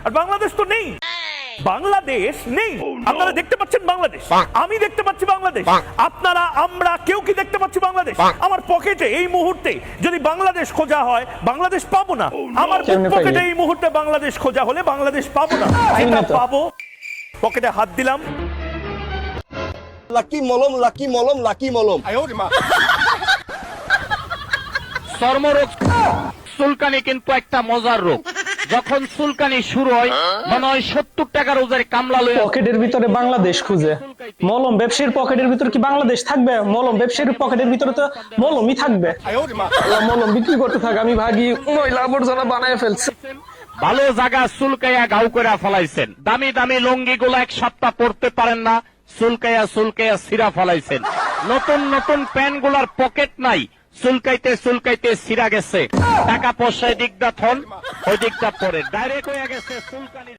আর বাংলাদেশ তো নেই, বাংলাদেশ নেই। আপনারা দেখতে পাচ্ছেন বাংলাদেশ, আমি দেখতে পাচ্ছি বাংলাদেশ, আপনারা আমরা কেউ কি দেখতে পাচ্ছি বাংলাদেশ? আমার পকেটে এই মুহূর্তে যদি বাংলাদেশ খোঁজা হয় বাংলাদেশ পাবো না। আমার পকেটে এই মুহূর্তে বাংলাদেশ খোঁজা হলে বাংলাদেশ পাবো না। যেটা পাবো পকেটে হাত দিলাম, লাকি মলম, লাকি মলম, লাকি মলম। চর্মরোগ চুলকানি কিন্তু একটা মজার রোগ। যখন চুলকানি শুরু হয় মনে হয় 70 টাকার ওজের কামলা লয়ে পকেটের ভিতরে বাংলাদেশ খুঁজে। মলম ব্যবসায়ীর পকেটের ভিতরে কি বাংলাদেশ থাকবে? মলম ব্যবসায়ীর পকেটের ভিতরে তো মলমই থাকবে। মলম বিক্রি করতে থাকে, আমি ভাগি ময়লা আবর্জনা বানায় ফেলছে। ভালো জায়গা চুলকাইয়া গাউ করে ফেলাইছেন। দামি দামি লুঙ্গি গুলো এক সপ্তাহ পরতে পারেন না, চুলকাইয়া চুলকাইয়া ছিঁড়া ফেলাইছেন। নতুন নতুন প্যান্ট গুলার পকেট নাই, চুলকাইতে চুলকাইতে ছিঁড়া গেছে। টাকা পয়সা এদিকটা থন ওই দিকটা পরে ডাইরেক্ট হয়ে গেছে চুলকানি।